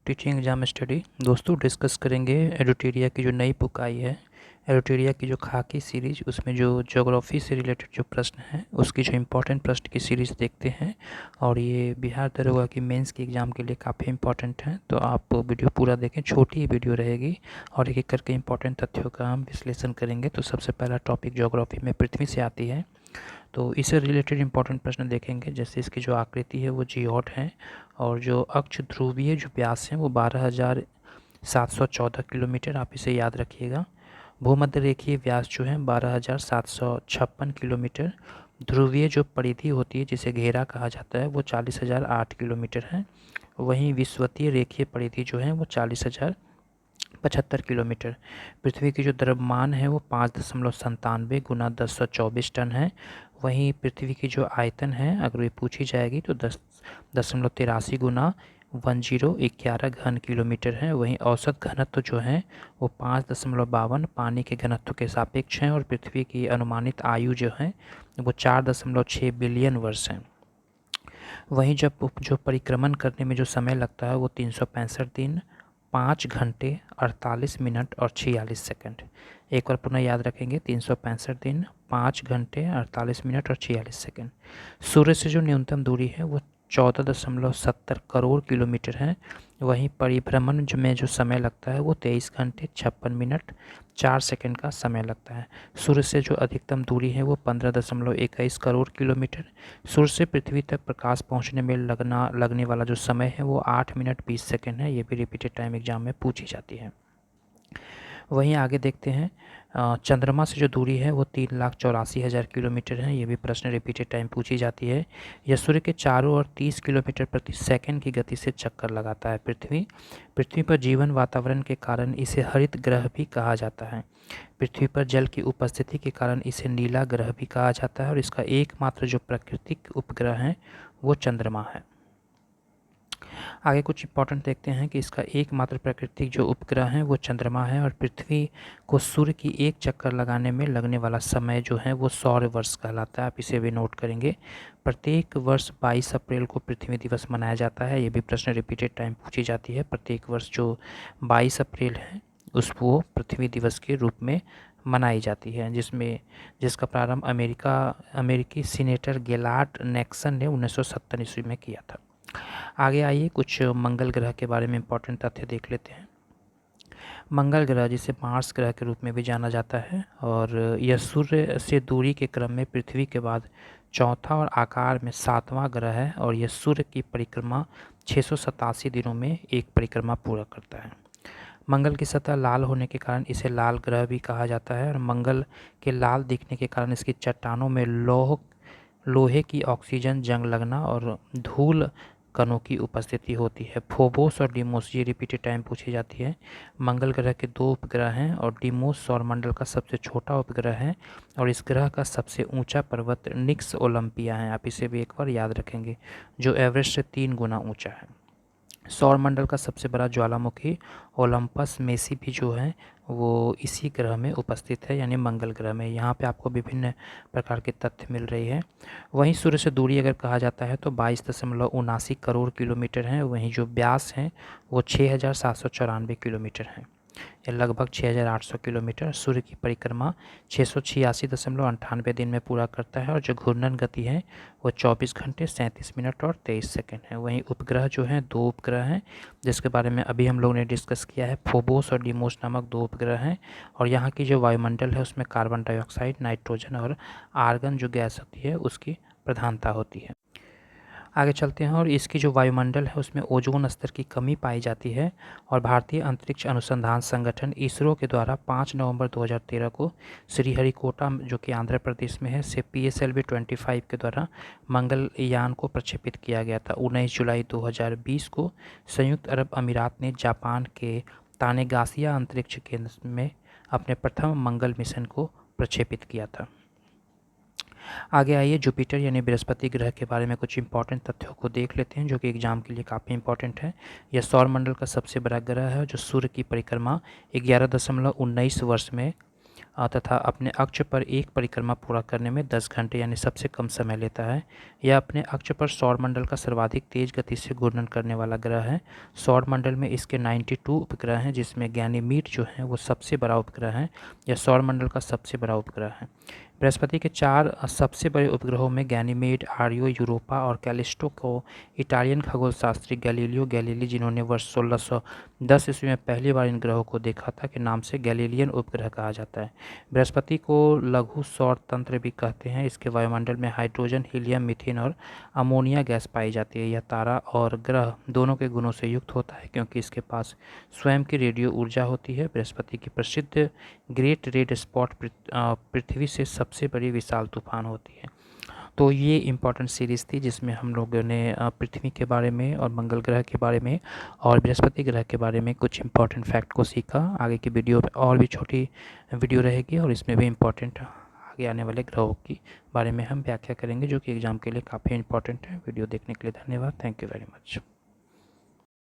Teaching exam study दोस्तों discuss करेंगे एडुटेरिया की जो नई बुक आई है। एडुटेरिया की जो खाकी सीरीज, उसमें जो ज्योग्राफी से रिलेटेड जो प्रश्न हैं उसकी जो इम्पोर्टेंट प्रश्न की सीरीज़ देखते हैं। और ये बिहार दरोगा की मेंस के एग्ज़ाम के लिए काफ़ी इंपॉर्टेंट है, तो आप वीडियो पूरा देखें। छोटी ही वीडियो रहेगी और एक एक करके इंपॉर्टेंट तथ्यों का हम विश्लेषण करेंगे। तो सबसे पहला टॉपिक ज्योग्राफी में पृथ्वी से आती है, तो इससे रिलेटेड इंपॉर्टेंट प्रश्न देखेंगे। जैसे इसकी जो आकृति है वो जियोट है और जो अक्ष ध्रुवीय जो व्यास है वो 12,714 किलोमीटर, आप इसे याद रखिएगा। भूमध्य रेखीय व्यास जो है 12,756 किलोमीटर। ध्रुवीय जो परिधि होती है जिसे घेरा कहा जाता है वो 40,008 किलोमीटर है। वहीं विषुवतीय रेखीय परिधि जो है वो 40,075 किलोमीटर। पृथ्वी की जो द्रव्यमान है वो 5.97 गुना 1024 टन है। वहीं पृथ्वी की जो आयतन है अगर ये पूछी जाएगी तो 10.83 गुना 1011 घन किलोमीटर है। वहीं औसत घनत्व जो है वो 5.52 पानी के घनत्व के सापेक्ष है। और पृथ्वी की अनुमानित आयु जो है वो 4.6 बिलियन वर्ष है। वहीं जब जो परिक्रमण करने में जो समय लगता है वो 365 दिन, 5 घंटे 48 मिनट और 46 सेकंड। एक बार पुनः याद रखेंगे, 365 दिन, 5 घंटे 48 मिनट और 46 सेकंड। सूर्य से जो न्यूनतम दूरी है वो 14.70 करोड़ किलोमीटर है। वहीं परिभ्रमण में जो समय लगता है वो 23 घंटे 56 मिनट 4 सेकंड का समय लगता है। सूर्य से जो अधिकतम दूरी है वो 15.21 करोड़ किलोमीटर। सूर्य से पृथ्वी तक प्रकाश पहुंचने में लगने वाला जो समय है वो 8 मिनट 20 सेकंड है। ये भी रिपीटेड टाइम एग्जाम में पूछी जाती है। वहीं आगे देखते हैं, चंद्रमा से जो दूरी है वो 3,84,000 किलोमीटर है। ये भी प्रश्न रिपीटेड टाइम पूछी जाती है। यह सूर्य के चारों ओर 30 किलोमीटर प्रति सेकंड की गति से चक्कर लगाता है। पृथ्वी पर जीवन वातावरण के कारण इसे हरित ग्रह भी कहा जाता है। पृथ्वी पर जल की उपस्थिति के कारण इसे नीला ग्रह भी कहा जाता है। और इसका एकमात्र जो प्राकृतिक उपग्रह है वो चंद्रमा है। आगे कुछ इंपॉर्टेंट देखते हैं कि इसका एकमात्र प्राकृतिक जो उपग्रह है वो चंद्रमा है। और पृथ्वी को सूर्य की एक चक्कर लगाने में लगने वाला समय जो है वो सौर वर्ष कहलाता है। आप इसे भी नोट करेंगे। प्रत्येक वर्ष 22 अप्रैल को पृथ्वी दिवस मनाया जाता है। ये भी प्रश्न रिपीटेड टाइम पूछी जाती है। प्रत्येक वर्ष जो 22 अप्रैल है वो पृथ्वी दिवस के रूप में मनाई जाती है, जिसका प्रारंभ अमेरिकी सीनेटर गेलार्ड नेक्सन ने 1970 ईस्वी में किया था। आगे आइए कुछ मंगल ग्रह के बारे में इंपॉर्टेंट तथ्य देख लेते हैं। मंगल ग्रह, जिसे मार्स ग्रह के रूप में भी जाना जाता है, और यह सूर्य से दूरी के क्रम में पृथ्वी के बाद चौथा और आकार में 7वां ग्रह है। और यह सूर्य की परिक्रमा 687 दिनों में एक परिक्रमा पूरा करता है। मंगल की सतह लाल होने के कारण इसे लाल ग्रह भी कहा जाता है। और मंगल के लाल दिखने के कारण इसकी चट्टानों में लोहे की ऑक्सीजन जंग लगना और धूल कणों की उपस्थिति होती है। फोबोस और डिमोस, ये रिपीटेड टाइम पूछी जाती है। मंगल ग्रह के 2 उपग्रह हैं और डिमोस सौरमंडल का सबसे छोटा उपग्रह है। और इस ग्रह का सबसे ऊंचा पर्वत निक्स ओलंपिया है। आप इसे भी एक बार याद रखेंगे, जो एवरेस्ट से 3 गुना ऊंचा है। सौरमंडल का सबसे बड़ा ज्वालामुखी ओलंपस मेसी भी जो है वो इसी ग्रह में उपस्थित है, यानी मंगल ग्रह में। यहाँ पे आपको विभिन्न प्रकार के तथ्य मिल रही है। वहीं सूर्य से दूरी अगर कहा जाता है तो 22.79 करोड़ किलोमीटर है। वहीं जो व्यास है वो 6,794 किलोमीटर है, या लगभग 6,800 किलोमीटर। सूर्य की परिक्रमा 686.98 दिन में पूरा करता है। और जो घूर्णन गति है वो 24 घंटे 37 मिनट और 23 सेकंड है। वहीं उपग्रह जो हैं 2 उपग्रह हैं, जिसके बारे में अभी हम लोगों ने डिस्कस किया है। फोबोस और डिमोस नामक 2 उपग्रह हैं। और यहाँ की जो वायुमंडल है उसमें कार्बन डाइऑक्साइड, नाइट्रोजन और आर्गन जो गैस होती है उसकी प्रधानता होती है। आगे चलते हैं, और इसकी जो वायुमंडल है उसमें ओजोन स्तर की कमी पाई जाती है। और भारतीय अंतरिक्ष अनुसंधान संगठन इसरो के द्वारा 5 नवंबर 2013 को श्रीहरिकोटा, जो कि आंध्र प्रदेश में है, से PSLV-25 के द्वारा मंगलयान को प्रक्षेपित किया गया था। 19 जुलाई 2020 को संयुक्त अरब अमीरात ने जापान के तानेगासिया अंतरिक्ष केंद्र में अपने प्रथम मंगल मिशन को प्रक्षेपित किया था। आगे आइए जुपिटर यानी बृहस्पति ग्रह के बारे में कुछ इंपॉर्टेंट तथ्यों को देख लेते हैं, जो कि एग्जाम के लिए काफ़ी इंपॉर्टेंट है। यह सौरमंडल का सबसे बड़ा ग्रह है, जो सूर्य की परिक्रमा 11.19 वर्ष में तथा अपने अक्ष पर एक परिक्रमा पूरा करने में 10 घंटे यानी सबसे कम समय लेता है। यह अपने अक्ष पर सौरमंडल का सर्वाधिक तेज गति से घूर्णन करने वाला ग्रह है। सौरमंडल में इसके 92 उपग्रह हैं, जिसमें गैनीमीड जो है वो सबसे बड़ा उपग्रह है। यह सौरमंडल का सबसे बड़ा उपग्रह है। बृहस्पति के 4 सबसे बड़े उपग्रहों में गैनीमेड, आर्यो, यूरोपा और कैलिस्टो को इटालियन खगोलशास्त्री गैलीलियो गैलीली, जिन्होंने वर्ष 1610 ईस्वी में पहली बार इन ग्रहों को देखा था, के नाम से गैलीलियन उपग्रह कहा जाता है। बृहस्पति को लघु सौर तंत्र भी कहते हैं। इसके वायुमंडल में हाइड्रोजन, हीलियम, मीथेन और अमोनिया गैस पाई जाती है। यह तारा और ग्रह दोनों के गुणों से युक्त होता है, क्योंकि इसके पास स्वयं की रेडियो ऊर्जा होती है। बृहस्पति की प्रसिद्ध ग्रेट रेड स्पॉट पृथ्वी से सबसे बड़ी विशाल तूफान होती है। तो ये इम्पॉर्टेंट सीरीज़ थी, जिसमें हम लोगों ने पृथ्वी के बारे में और मंगल ग्रह के बारे में और बृहस्पति ग्रह के बारे में कुछ इम्पॉर्टेंट फैक्ट को सीखा। आगे की वीडियो में और भी छोटी वीडियो रहेगी और इसमें भी इम्पॉर्टेंट आगे आने वाले ग्रहों की बारे में हम व्याख्या करेंगे, जो कि एग्ज़ाम के लिए काफ़ी इम्पॉर्टेंट है। वीडियो देखने के लिए धन्यवाद। Thank you very much.